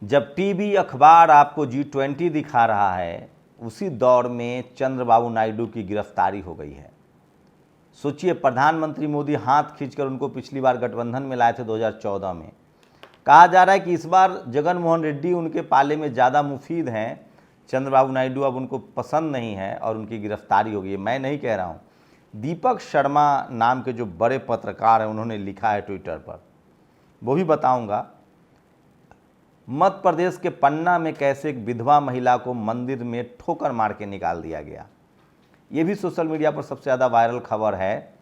जब टीवी अखबार आपको G20 दिखा रहा है, उसी दौर में चंद्रबाबू नायडू की गिरफ्तारी हो गई है। सोचिए, प्रधानमंत्री मोदी हाथ खींचकर उनको पिछली बार गठबंधन में लाए थे 2014 में। कहा जा रहा है कि इस बार जगन मोहन रेड्डी उनके पाले में ज़्यादा मुफीद हैं, चंद्रबाबू नायडू अब उनको पसंद नहीं है और उनकी गिरफ्तारी हो गई है। मैं नहीं कह रहा हूँ, दीपक शर्मा नाम के जो बड़े पत्रकार हैं उन्होंने लिखा है ट्विटर पर, वो भी बताऊंगा। मध्य प्रदेश के पन्ना में कैसे एक विधवा महिला को मंदिर में ठोकर मार के निकाल दिया गया, ये भी सोशल मीडिया पर सबसे ज़्यादा वायरल खबर है।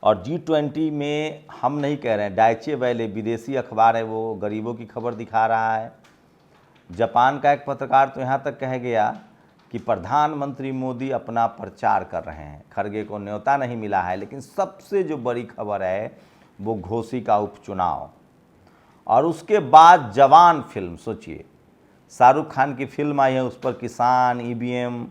और G20 में हम नहीं कह रहे हैं, डायचे वेले विदेशी अखबार है, वो गरीबों की खबर दिखा रहा है। जापान का एक पत्रकार तो यहाँ तक कह गया कि प्रधानमंत्री मोदी अपना प्रचार कर रहे हैं, खड़गे को न्योता नहीं मिला है। लेकिन सबसे जो बड़ी खबर है वो घोसी का उपचुनाव, और उसके बाद जवान फिल्म। सोचिए, शाहरुख खान की फिल्म आई है, उस पर किसान, EVM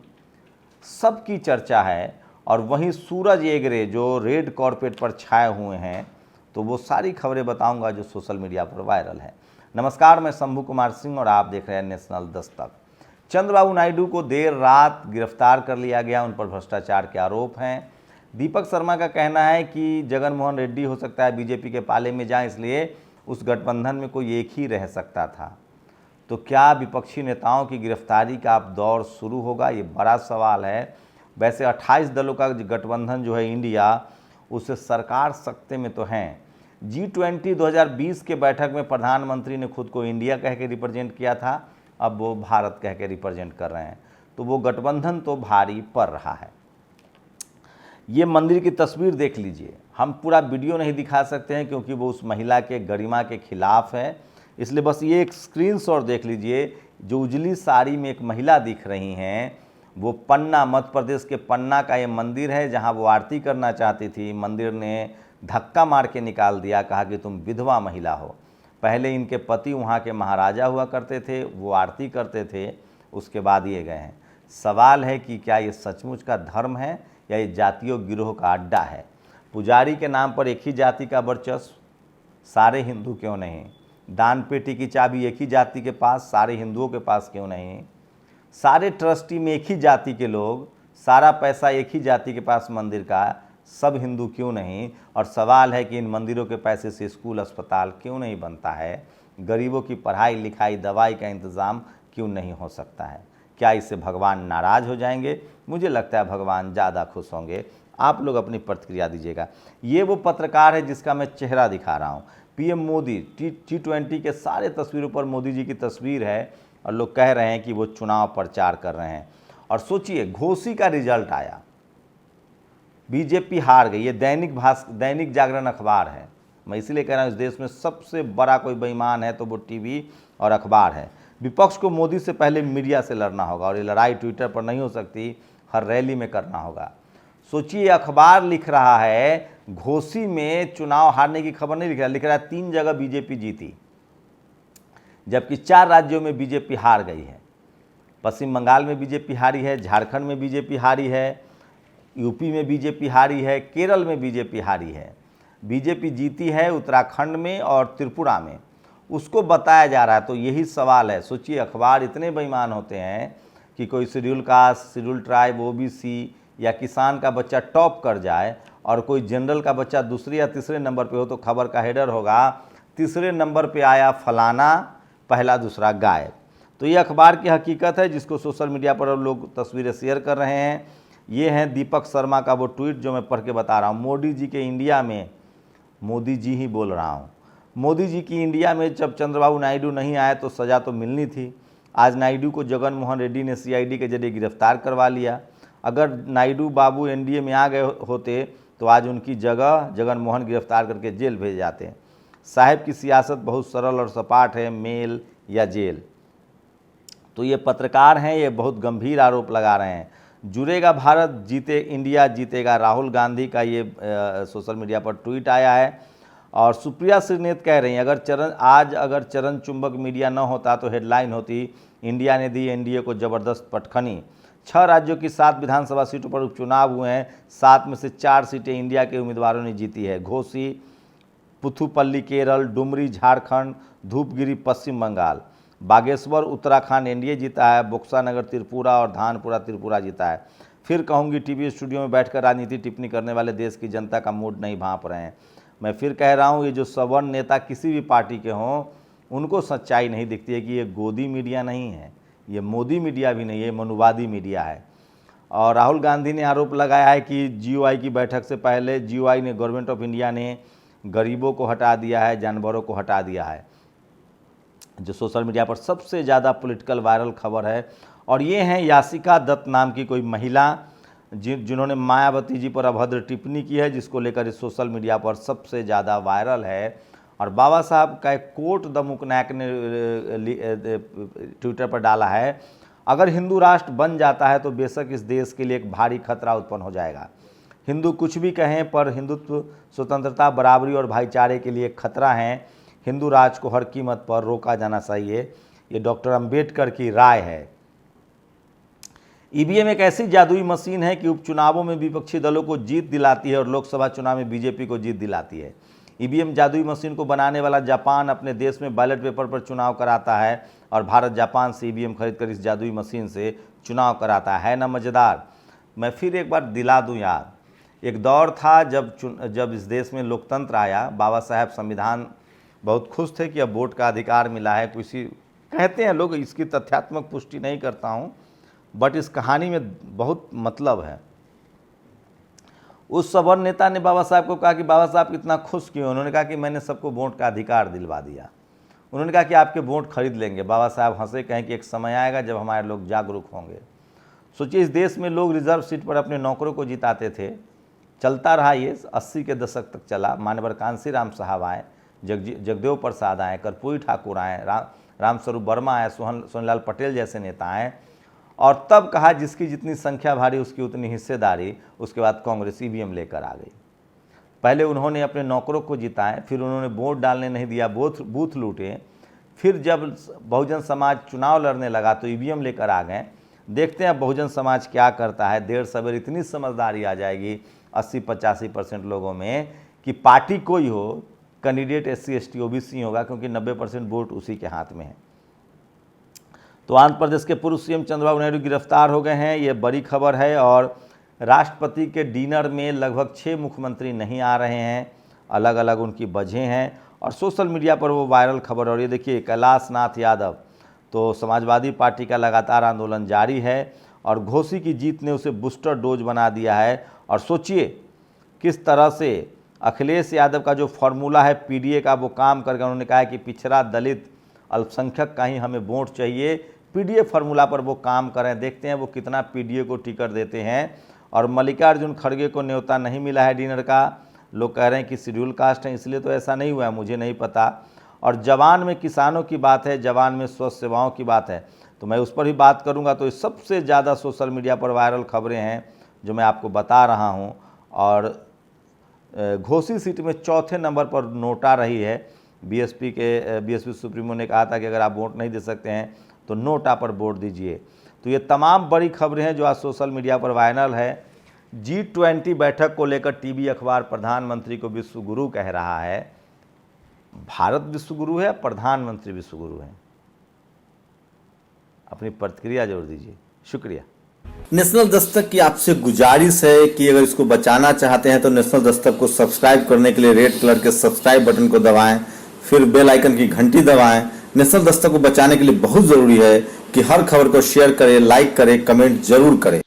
सबकी चर्चा है। और वहीं सूरज एगरे जो रेड कॉर्पेट पर छाए हुए हैं, तो वो सारी खबरें बताऊंगा जो सोशल मीडिया पर वायरल है। नमस्कार, मैं शंभू कुमार सिंह और आप देख रहे हैं नेशनल दस्तक। चंद्रबाबू नायडू को देर रात गिरफ्तार कर लिया गया, उन पर भ्रष्टाचार के आरोप हैं। दीपक शर्मा का कहना है कि जगन मोहन रेड्डी हो सकता है बीजेपी के पाले में जाए, इसलिए उस गठबंधन में कोई एक ही रह सकता था। तो क्या विपक्षी नेताओं की गिरफ्तारी का अब दौर शुरू होगा, ये बड़ा सवाल है। वैसे 28 दलों का गठबंधन जो है इंडिया, उसे सरकार सकते में तो हैं। G20 2020 के बैठक में प्रधानमंत्री ने खुद को इंडिया कह के रिप्रेजेंट किया था, अब वो भारत कह के रिप्रेजेंट कर रहे हैं, तो वो गठबंधन तो भारी पड़ रहा है। ये मंदिर की तस्वीर देख लीजिए, हम पूरा वीडियो नहीं दिखा सकते हैं क्योंकि वो उस महिला के गरिमा के खिलाफ है, इसलिए बस ये एक स्क्रीनशॉट देख लीजिए। जो उजली साड़ी में एक महिला दिख रही हैं, वो पन्ना, मध्य प्रदेश के पन्ना का ये मंदिर है, जहां वो आरती करना चाहती थी। मंदिर ने धक्का मार के निकाल दिया, कहा कि तुम विधवा महिला हो। पहले इनके पति वहाँ के महाराजा हुआ करते थे, वो आरती करते थे, उसके बाद ये गए हैं। सवाल है कि क्या ये सचमुच का धर्म है या ये जातीय गिरोह का अड्डा है। पुजारी के नाम पर एक ही जाति का वर्चस्व, सारे हिंदू क्यों नहीं। दान पेटी की चाबी एक ही जाति के पास, सारे हिंदुओं के पास क्यों नहीं। सारे ट्रस्टी में एक ही जाति के लोग, सारा पैसा एक ही जाति के पास मंदिर का, सब हिंदू क्यों नहीं। और सवाल है कि इन मंदिरों के पैसे से स्कूल अस्पताल क्यों नहीं बनता है, गरीबों की पढ़ाई लिखाई दवाई का इंतज़ाम क्यों नहीं हो सकता है। क्या इससे भगवान नाराज़ हो जाएंगे? मुझे लगता है भगवान ज़्यादा खुश होंगे। आप लोग अपनी प्रतिक्रिया दीजिएगा। ये वो पत्रकार है जिसका मैं चेहरा दिखा रहा हूँ। PM मोदी, G20 के सारे तस्वीरों पर मोदी जी की तस्वीर है और लोग कह रहे हैं कि वो चुनाव प्रचार कर रहे हैं। और सोचिए, घोसी का रिजल्ट आया, बीजेपी हार गई। ये दैनिक जागरण अखबार है। मैं इसलिए कह रहा हूँ, इस देश में सबसे बड़ा कोई बेईमान है तो वो टीवी और अखबार है। विपक्ष को मोदी से पहले मीडिया से लड़ना होगा, और ये लड़ाई ट्विटर पर नहीं हो सकती, हर रैली में करना होगा। सोचिए, अखबार लिख रहा है घोसी में चुनाव हारने की खबर नहीं लिख रहा है 3 जगह बीजेपी जीती, जबकि 4 राज्यों में बीजेपी हार गई है। पश्चिम बंगाल में बीजेपी हारी है, झारखंड में बीजेपी हारी है, यूपी में बीजेपी हारी है, केरल में बीजेपी हारी है। बीजेपी जीती है उत्तराखंड में और त्रिपुरा में, उसको बताया जा रहा है। तो यही सवाल है। सोचिए, अखबार इतने बेईमान होते हैं कि कोई schedule caste, schedule tribe, OBC या किसान का बच्चा टॉप कर जाए और कोई जनरल का बच्चा दूसरे या तीसरे नंबर पे हो, तो खबर का हेडर होगा तीसरे नंबर पे आया फलाना, पहला दूसरा गायब। तो ये अखबार की हकीकत है जिसको सोशल मीडिया पर लोग तस्वीरें शेयर कर रहे हैं। ये हैं दीपक शर्मा का वो ट्वीट जो मैं पढ़ के बता रहा हूँ। मोदी जी के इंडिया में, मोदी जी ही बोल रहा हूँ, मोदी जी की इंडिया में जब चंद्रबाबू नायडू नहीं आए तो सज़ा तो मिलनी थी। आज नायडू को जगन मोहन रेड्डी ने CID के जरिए गिरफ्तार करवा लिया। अगर नायडू बाबू NDA में आ गए होते तो आज उनकी जगह जगन मोहन गिरफ्तार करके जेल भेज जाते। साहब की सियासत बहुत सरल और सपाट है, मेल या जेल। तो ये पत्रकार हैं, ये बहुत गंभीर आरोप लगा रहे हैं। जुड़ेगा भारत, जीते इंडिया, जीतेगा राहुल गांधी का ये सोशल मीडिया पर ट्वीट आया है। और सुप्रिया श्रीनेत कह रही हैं, अगर चरण चुंबक मीडिया न होता तो हेडलाइन होती, इंडिया ने दी NDA को ज़बरदस्त पटखनी। 6 राज्यों की 7 विधानसभा सीटों पर उपचुनाव हुए हैं, 7 में से 4 सीटें इंडिया के उम्मीदवारों ने जीती है। घोसी पुथुपल्ली केरल, डुमरी झारखंड, धूपगिरी पश्चिम बंगाल, बागेश्वर उत्तराखंड एनडीए जीता है, बोक्सानगर त्रिपुरा और धानपुरा त्रिपुरा जीता है। फिर कहूँगी टीवी स्टूडियो में बैठकर राजनीति टिप्पणी करने वाले देश की जनता का मूड नहीं भांप रहे हैं। मैं फिर कह रहा हूँ, ये जो सवर्ण नेता किसी भी पार्टी के हों, उनको सच्चाई नहीं दिखती है कि ये गोदी मीडिया नहीं है, ये मोदी मीडिया भी नहीं है, मनुवादी मीडिया है। और राहुल गांधी ने आरोप लगाया है कि जीओआई की बैठक से पहले जीओआई ने, गवर्नमेंट ऑफ इंडिया ने गरीबों को हटा दिया है, जानवरों को हटा दिया है, जो सोशल मीडिया पर सबसे ज़्यादा पॉलिटिकल वायरल खबर है। और ये हैं यासिका दत्त नाम की कोई महिला जिन्होंने मायावती जी पर अभद्र टिप्पणी की है, जिसको लेकर इस सोशल मीडिया पर सबसे ज़्यादा वायरल है। और बाबा साहब का एक कोट द मुकनायक ने ट्विटर पर डाला है, अगर हिंदू राष्ट्र बन जाता है तो बेशक इस देश के लिए एक भारी खतरा उत्पन्न हो जाएगा। हिंदू कुछ भी कहें, पर हिंदुत्व, स्वतंत्रता, बराबरी और भाईचारे के लिए खतरा है। हिंदू राज को हर कीमत पर रोका जाना चाहिए। ये डॉक्टर अंबेडकर की राय है। ईवीएम एक ऐसी जादुई मशीन है कि उपचुनावों में विपक्षी दलों को जीत दिलाती है और लोकसभा चुनाव में बीजेपी को जीत दिलाती है। ईवीएम जादुई मशीन को बनाने वाला जापान अपने देश में बैलेट पेपर पर चुनाव कराता है और भारत जापान से ईवीएम खरीदकर इस जादुई मशीन से चुनाव कराता है ना मज़ेदार। मैं फिर एक बार दिला दूं यार, एक दौर था जब इस देश में लोकतंत्र आया, बाबा साहब संविधान बहुत खुश थे कि अब वोट का अधिकार मिला है। किसी कहते हैं लोग, इसकी तथ्यात्मक पुष्टि नहीं करता हूँ, बट इस कहानी में बहुत मतलब है। उस सवर्ण नेता ने बाबा साहब को कहा कि बाबा साहब इतना खुश क्यों? उन्होंने कहा कि मैंने सबको वोट का अधिकार दिलवा दिया। उन्होंने कहा कि आपके वोट खरीद लेंगे। बाबा साहब हंसे, कहें कि एक समय आएगा जब हमारे लोग जागरूक होंगे। सोचिए, इस देश में लोग रिजर्व सीट पर अपने नौकरों को जिताते थे। चलता रहा, ये 80 के दशक तक चला। मान्यवर कांसी राम साहब आए, जगदेव प्रसाद आए, कर्पूरी ठाकुर आए, रामस्वरूप वर्मा आए, सोहनलाल पटेल जैसे नेता आए, और तब कहा जिसकी जितनी संख्या भारी उसकी उतनी हिस्सेदारी। उसके बाद कांग्रेस ईवीएम लेकर आ गई। पहले उन्होंने अपने नौकरों को जिताए, फिर उन्होंने वोट डालने नहीं दिया, बूथ लूटे। फिर जब बहुजन समाज चुनाव लड़ने लगा तो ईवीएम लेकर आ गए। देखते हैं बहुजन समाज क्या करता है। देर सवेर इतनी समझदारी आ जाएगी 80-85% लोगों में कि पार्टी कोई हो, कैंडिडेट SC ST OBC होगा, क्योंकि 90% वोट उसी के हाथ में है। तो आंध्र प्रदेश के पूर्व सीएम चंद्रबाबू नायडू गिरफ्तार हो गए हैं, ये बड़ी खबर है। और राष्ट्रपति के डिनर में लगभग 6 मुख्यमंत्री नहीं आ रहे हैं, अलग अलग उनकी वजह हैं और सोशल मीडिया पर वो वायरल खबर। और ये देखिए, कैलाशनाथ यादव, तो समाजवादी पार्टी का लगातार आंदोलन जारी है और घोसी की जीत ने उसे बूस्टर डोज बना दिया है। और सोचिए किस तरह से अखिलेश यादव का जो फॉर्मूला है पीडीए का, वो काम करके उन्होंने कहा है कि पिछड़ा, दलित, अल्पसंख्यक का ही हमें वोट चाहिए। पीडीए फार्मूला पर वो काम करें। देखते हैं वो कितना पीडीए को टिकट देते हैं। और मल्लिकार्जुन खड़गे को न्योता नहीं मिला है डिनर का। लोग कह रहे हैं कि शेड्यूल कास्ट है, इसलिए तो ऐसा नहीं हुआ है, मुझे नहीं पता। और जवान में किसानों की बात है, जवान में स्वास्थ्य सेवाओं की बात है, तो मैं उस पर भी बात करूंगा। तो ये सबसे ज़्यादा सोशल मीडिया पर वायरल खबरें हैं जो मैं आपको बता रहा हूं। और घोसी सीट में चौथे नंबर पर नोटा रही है। बीएसपी सुप्रीमो ने कहा था कि अगर आप वोट नहीं दे सकते हैं तो नोटा पर वोट दीजिए। तो ये तमाम बड़ी खबरें हैं जो आज सोशल मीडिया पर वायरल है। G20 बैठक को लेकर टीवी अखबार प्रधानमंत्री को विश्व गुरु कह रहा है। भारत विश्व गुरु है, प्रधानमंत्री विश्व गुरु है? अपनी प्रतिक्रिया जरूर दीजिए। शुक्रिया। नेशनल दस्तक की आपसे गुजारिश है कि अगर इसको बचाना चाहते हैं तो नेशनल दस्तक को सब्सक्राइब करने के लिए रेड कलर के सब्सक्राइब बटन को दबाएं, फिर बेल आइकन की घंटी दबाएं। नेशनल दस्तक को बचाने के लिए बहुत जरूरी है कि हर खबर को शेयर करें, लाइक करें, कमेंट जरूर करें।